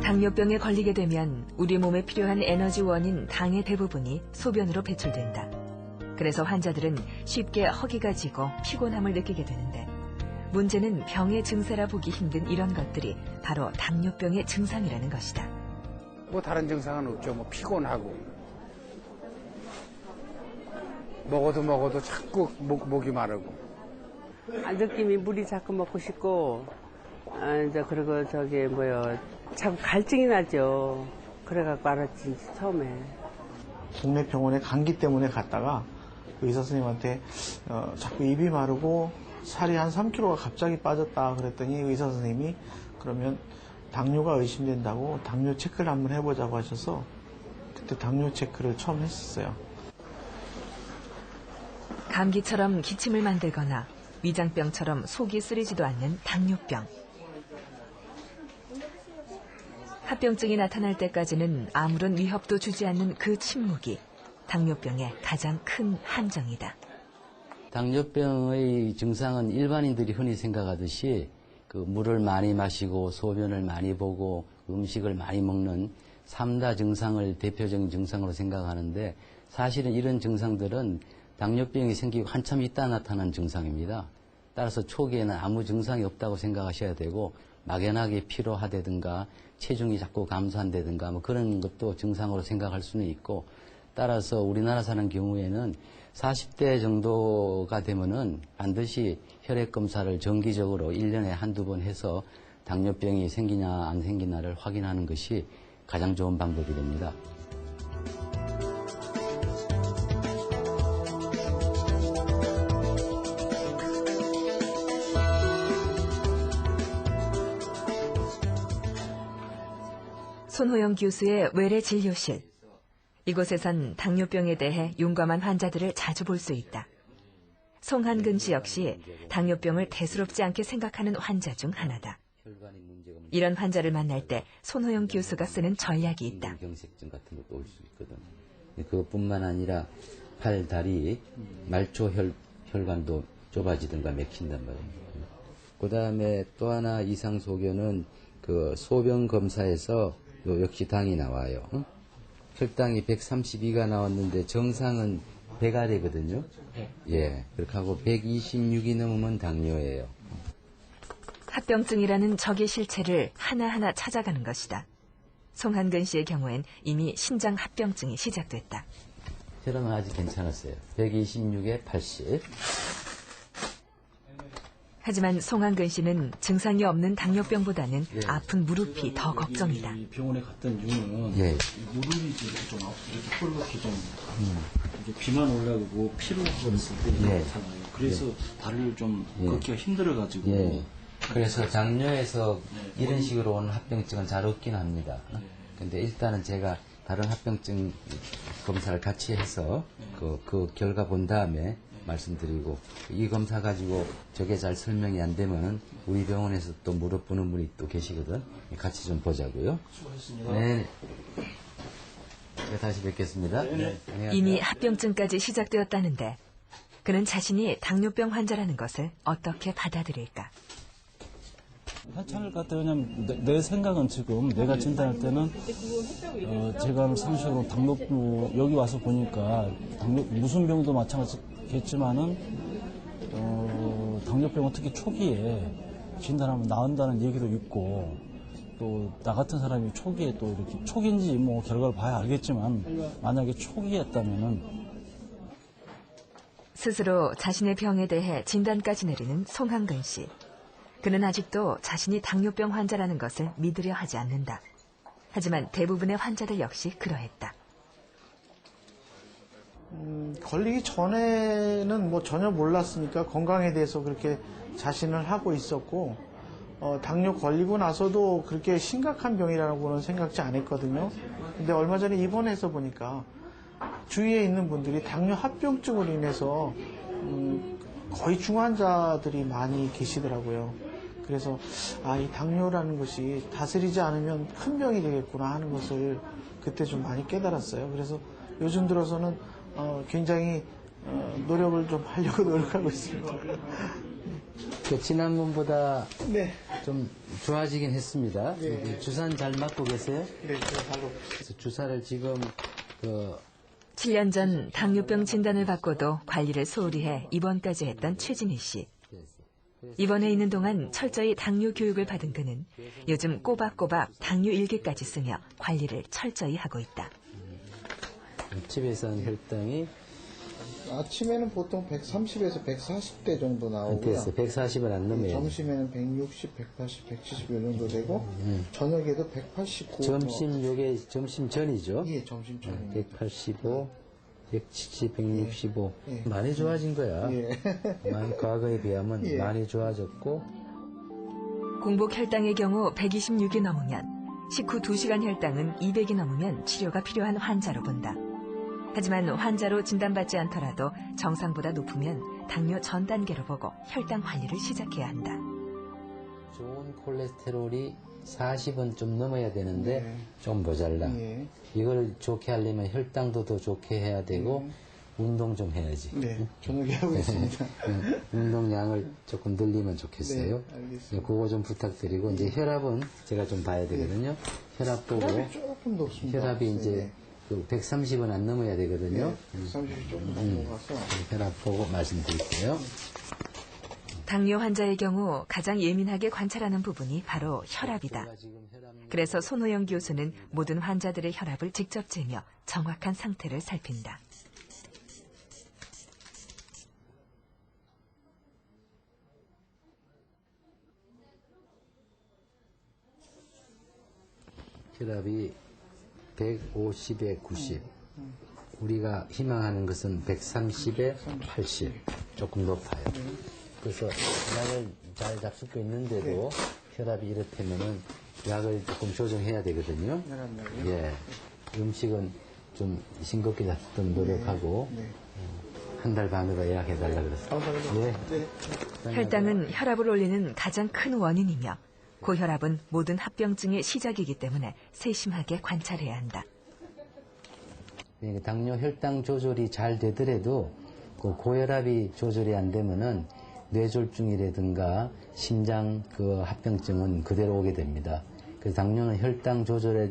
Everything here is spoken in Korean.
당뇨병에 걸리게 되면 우리 몸에 필요한 에너지원인 당의 대부분이 소변으로 배출된다. 그래서 환자들은 쉽게 허기가 지고 피곤함을 느끼게 되는데, 문제는 병의 증세라 보기 힘든 이런 것들이 바로 당뇨병의 증상이라는 것이다. 뭐 다른 증상은 없죠. 뭐 피곤하고 먹어도 자꾸 목이 마르고. 느낌이 물이 자꾸 먹고 싶고, 이제 그리고 자꾸 갈증이 나죠. 그래갖고 알았지 처음에. 동네 병원에 감기 때문에 갔다가 의사 선생님한테 자꾸 입이 마르고 살이 한 3kg가 갑자기 빠졌다 그랬더니 의사 선생님이 그러면 당뇨가 의심된다고 당뇨 체크를 한번 해보자고 하셔서 그때 당뇨 체크를 처음 했었어요. 감기처럼 기침을 만들거나 위장병처럼 속이 쓰리지도 않는 당뇨병. 합병증이 나타날 때까지는 아무런 위협도 주지 않는 그 침묵이 당뇨병의 가장 큰 함정이다. 당뇨병의 증상은 일반인들이 흔히 생각하듯이 그 물을 많이 마시고 소변을 많이 보고 음식을 많이 먹는 3다 증상을 대표적인 증상으로 생각하는데, 사실은 이런 증상들은 당뇨병이 생기고 한참 있다 나타난 증상입니다. 따라서 초기에는 아무 증상이 없다고 생각하셔야 되고, 막연하게 피로하다든가 체중이 자꾸 감소한다든가 뭐 그런 것도 증상으로 생각할 수는 있고, 따라서 우리나라 사는 경우에는 40대 정도가 되면은 반드시 혈액 검사를 정기적으로 1년에 한두 번 해서 당뇨병이 생기냐 안 생기냐를 확인하는 것이 가장 좋은 방법이 됩니다. 손호영 교수의 외래 진료실. 이곳에선 당뇨병에 대해 용감한 환자들을 자주 볼 수 있다. 송한근 씨 역시 당뇨병을 대수롭지 않게 생각하는 환자 중 하나다. 이런 환자를 만날 때 손호영 교수가 쓰는 전략이 있다. 경색증 같은 것도 올 수 있거든. 그것뿐만 아니라 팔, 다리, 말초 혈관도 좁아지든가 맥힌단 말이에요. 그 다음에 또 하나 이상 소견은 그 소변 검사에서 역시 당이 나와요. 혈당이 132가 나왔는데 정상은 100 아래거든요. 예, 그렇게 하고 126이 넘으면 당뇨예요. 합병증이라는 적의 실체를 하나하나 찾아가는 것이다. 송한근 씨의 경우엔 이미 신장 합병증이 시작됐다. 혈압은 아직 괜찮았어요. 126에 80. 하지만 송한근 씨는 증상이 없는 당뇨병보다는 아픈 무릎이 더 걱정이다. 병원에 갔던 이유는 무릎이 좀 아프고 이렇게 뻘겋게 좀 이게 비만 올라가고 피로가 있을 때 그렇잖아요. 그래서 다리를 좀 걷기가 힘들어가지고. 그래서 당뇨에서 이런 식으로 오는 합병증은 잘 없긴 합니다. 근데 일단은 제가 다른 합병증 검사를 같이 해서 그 결과 본 다음에 말씀드리고, 이 검사 가지고 저게 잘 설명이 안 되면 우리 병원에서 또 물어보는 분이 또 계시거든. 같이 좀 보자고요. 수고하셨습니다. 네. 다시 뵙겠습니다. 네. 이미 합병증까지 시작되었다는데 그는 자신이 당뇨병 환자라는 것을 어떻게 받아들일까? 괜찮을 것 같아요. 왜냐면 내 생각은 지금 내가 진단할 때는 제가 상식으로 당뇨병 여기 와서 보니까 무슨 병도 마찬가지겠지만은 당뇨병은 특히 초기에 진단하면 나은다는 얘기도 있고, 또 나 같은 사람이 초기에 또 이렇게 초기인지 뭐 결과를 봐야 알겠지만 만약에 초기였다면은 스스로 자신의 병에 대해 진단까지 내리는 송한근 씨. 그는 아직도 자신이 당뇨병 환자라는 것을 믿으려 하지 않는다. 하지만 대부분의 환자들 역시 그러했다. 걸리기 전에는 뭐 전혀 몰랐으니까 건강에 대해서 그렇게 자신을 하고 있었고, 당뇨 걸리고 나서도 그렇게 심각한 병이라고는 생각지 않았거든요. 근데 얼마 전에 입원해서 보니까 주위에 있는 분들이 당뇨 합병증으로 인해서 거의 중환자들이 많이 계시더라고요. 그래서 이 당뇨라는 것이 다스리지 않으면 큰 병이 되겠구나 하는 것을 그때 좀 많이 깨달았어요. 그래서 요즘 들어서는 굉장히 노력을 좀 하려고 노력하고 있습니다. 그 지난번보다 네. 좀 좋아지긴 했습니다. 네. 주사는 잘 맞고 계세요? 네, 제가 바로 그래서 주사를 지금 7년 전 당뇨병 진단을 받고도 관리를 소홀히 해 입원까지 했던 최진희 씨. 입원해 있는 동안 철저히 당뇨 교육을 받은 그는 요즘 꼬박꼬박 당뇨 일기까지 쓰며 관리를 철저히 하고 있다. 집에서는 혈당이 아침에는 보통 130에서 140대 정도 나오고요. 됐어요. 140을 안 넘어요. 점심에는 160, 180, 170 이 정도 되고 저녁에도 189. 점심 요게 점심 전이죠. 예, 점심 전입니다. 185, 170, 165 예. 많이 좋아진 거야. 예. 많이 과거에 비하면 예. 많이 좋아졌고 공복 혈당의 경우 126이 넘으면 식후 2시간 혈당은 200이 넘으면 치료가 필요한 환자로 본다. 하지만 환자로 진단받지 않더라도 정상보다 높으면 당뇨 전 단계로 보고 혈당 관리를 시작해야 한다. 좋은 콜레스테롤이 40은 좀 넘어야 되는데 네. 좀 모자라. 예. 이걸 좋게 하려면 혈당도 더 좋게 해야 되고 운동 좀 해야지. 네, 저녁에 하고 있습니다. 운동량을 조금 늘리면 좋겠어요. 네, 알겠습니다. 그거 좀 부탁드리고 이제 혈압은 제가 좀 봐야 되거든요. 혈압 보고 혈압이 조금 높습니다. 혈압이 이제 네. 그 130은 안 넘어야 되거든요. 네, 130이 조금 넘어가서 혈압 보고 말씀드릴게요. 당뇨 환자의 경우 가장 예민하게 관찰하는 부분이 바로 혈압이다. 그래서 손호영 교수는 모든 환자들의 혈압을 직접 재며 정확한 상태를 살핀다. 혈압이 150에 90. 우리가 희망하는 것은 130에 80. 조금 높아요. 그래서 약을 잘 잡수고 있는데도 혈압이 이렇다면은 약을 조금 조정해야 되거든요. 예. 음식은 좀 싱겁게 잡수던 노력하고 한 달 반으로 예약해달라 그랬어요. 예. 혈당은 혈압을 올리는 가장 큰 원인이며 고혈압은 모든 합병증의 시작이기 때문에 세심하게 관찰해야 한다. 당뇨 혈당 조절이 잘 되더라도 그 고혈압이 조절이 안 되면은 뇌졸중이라든가 심장 그 합병증은 그대로 오게 됩니다. 그래서 당뇨는 혈당 조절에